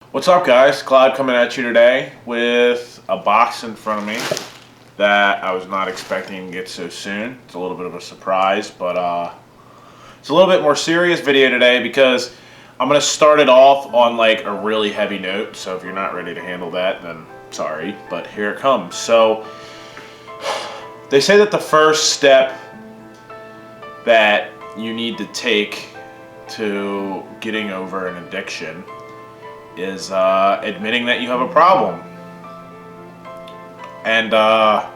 What's up, guys? Cloud coming at you today with a box in front of me that I was not expecting to get so soon. It's a little bit of a surprise, but it's a little bit more serious video today because I'm going to start it off on like a really heavy note. So if you're not ready to handle that, then sorry, but here it comes. So they say that the first step that you need to take to getting over an addiction is admitting that you have a problem. And I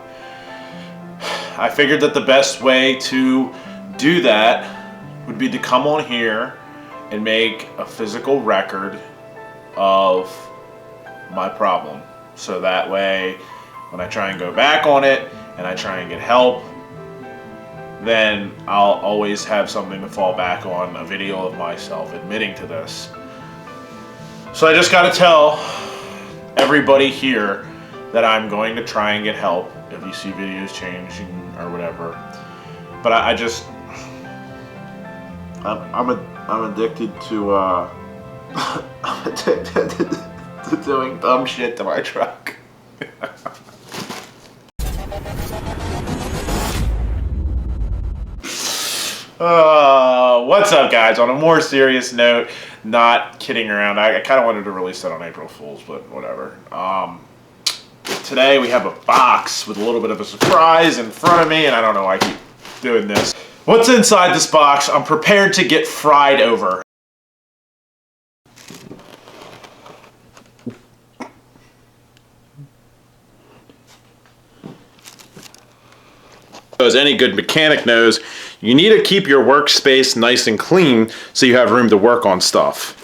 figured that the best way to do that would be to come on here and make a physical record of my problem. So that way, when I try and go back on it and I try and get help, then I'll always have something to fall back on, a video of myself admitting to this. So I just gotta tell everybody here that I'm going to try and get help if you see videos changing or whatever. But I'm addicted to I'm addicted to doing dumb shit to my truck. What's up, guys? On a more serious note, not kidding around, I kind of wanted to release that on April Fool's, but whatever. Today we have a box with a little bit of a surprise in front of me, and I don't know why I keep doing this. What's inside this box? I'm prepared to get fried over. As any good mechanic knows, you need to keep your workspace nice and clean so you have room to work on stuff.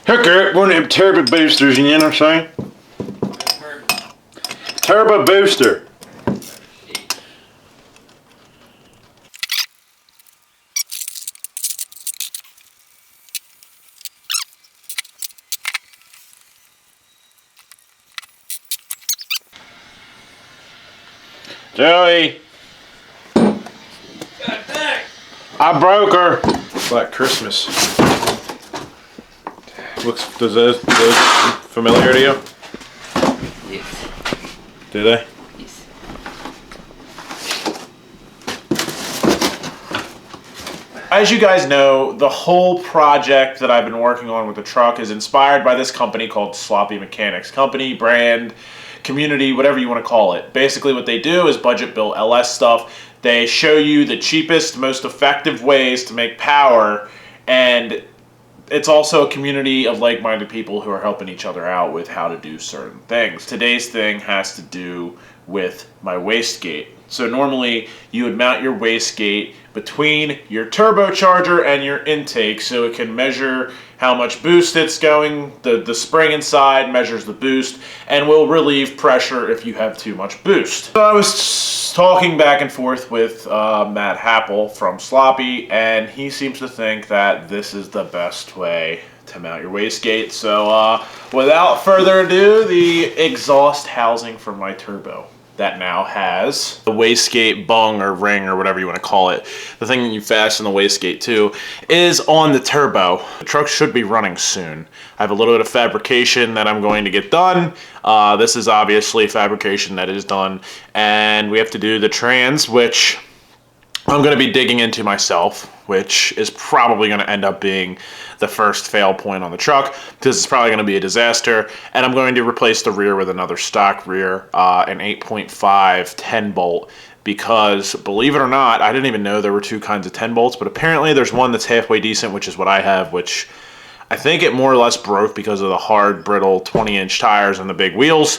Hooker, one of them turbo boosters, you know what I'm saying? Turbo booster. Joey. I broke her. Black Christmas. Does those familiar to you? Yes. Do they? Yes. As you guys know, the whole project that I've been working on with the truck is inspired by this company called Sloppy Mechanics. Company, brand, community, whatever you want to call it. Basically what they do is budget built LS stuff. They show you the cheapest, most effective ways to make power, and it's also a community of like-minded people who are helping each other out with how to do certain things. Today's thing has to do with my wastegate. So normally you would mount your wastegate between your turbocharger and your intake so it can measure how much boost it's going. The spring inside measures the boost and will relieve pressure if you have too much boost. So I was talking back and forth with Matt Happel from Sloppy, and he seems to think that this is the best way to mount your wastegate. So without further ado, the exhaust housing for my turbo that now has the wastegate bung or ring or whatever you want to call it. The thing that you fasten the wastegate to is on the turbo. The truck should be running soon. I have a little bit of fabrication that I'm going to get done. This is obviously fabrication that is done, and we have to do the trans, which I'm going to be digging into myself, which is probably going to end up being the first fail point on the truck because it's probably going to be a disaster. And I'm going to replace the rear with another stock rear, an 8.5 10 bolt, because believe it or not, I didn't even know there were two kinds of 10 bolts, but apparently there's one that's halfway decent, which is what I have, which I think it more or less broke because of the hard, brittle 20-inch tires and the big wheels.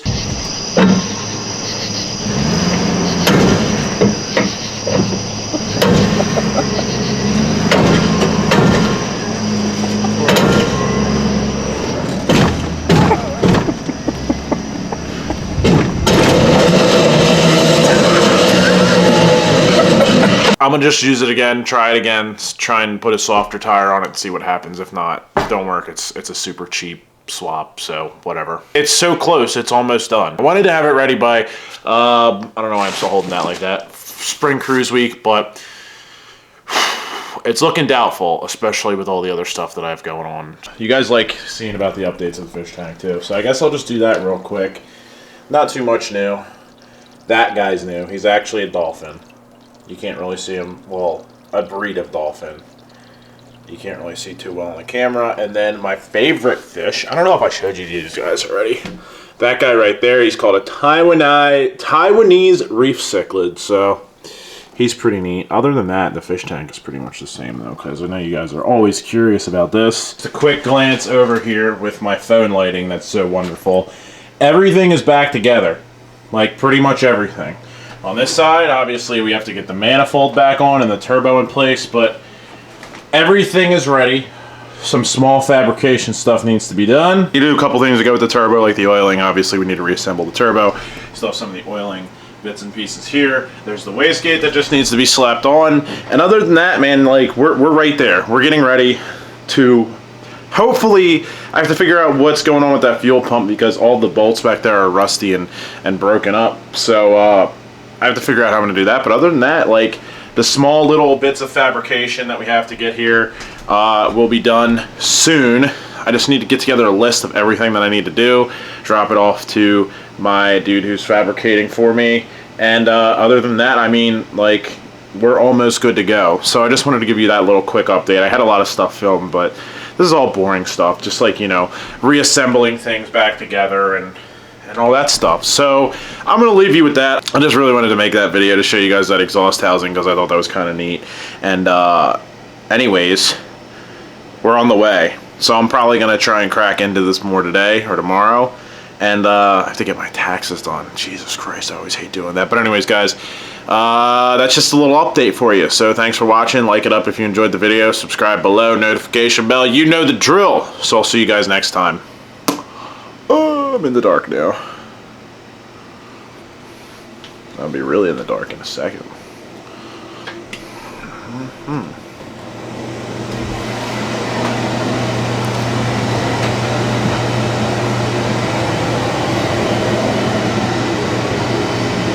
I'm gonna just use it again, try it again, try and put a softer tire on it and see what happens. If not, don't work. It's a super cheap swap, so whatever. It's so close, it's almost done. I wanted to have it ready by, I don't know why I'm still holding that like that, spring cruise week, but it's looking doubtful, especially with all the other stuff that I have going on. You guys like seeing about the updates of the fish tank too, so I guess I'll just do that real quick. Not too much new. That guy's new. He's actually a dolphin. You can't really see him, well, a breed of dolphin. You can't really see too well on the camera. And then my favorite fish, I don't know if I showed you these guys already. That guy right there, he's called a Taiwanese reef cichlid, so he's pretty neat. Other than that, the fish tank is pretty much the same though, because I know you guys are always curious about this. Just a quick glance over here with my phone lighting that's so wonderful. Everything is back together, like pretty much everything. On this side, obviously, we have to get the manifold back on and the turbo in place, but everything is ready. Some small fabrication stuff needs to be done. You do a couple things to go with the turbo, like the oiling. Obviously, we need to reassemble the turbo. Still have some of the oiling bits and pieces here. There's the wastegate that just needs to be slapped on. And other than that, man, like, we're right there. We're getting ready to... Hopefully, I have to figure out what's going on with that fuel pump because all the bolts back there are rusty and broken up. So, I have to figure out how I'm going to do that. But other than that, like, the small little bits of fabrication that we have to get here will be done soon. I just need to get together a list of everything that I need to do, drop it off to my dude who's fabricating for me. And other than that, I mean, like, we're almost good to go. So I just wanted to give you that little quick update. I had a lot of stuff filmed, but this is all boring stuff. Just like, you know, reassembling things back together and all that stuff. So I'm gonna leave you with that. I just really wanted to make that video to show you guys that exhaust housing because I thought that was kind of neat. And anyways, we're on the way. So I'm probably gonna try and crack into this more today or tomorrow. And I have to get my taxes done. Jesus Christ, I always hate doing that. But anyways, guys, that's just a little update for you. So thanks for watching. Like it up if you enjoyed the video. Subscribe below, notification bell. You know the drill. So I'll see you guys next time. Oh, I'm in the dark now. I'll be really in the dark in a second.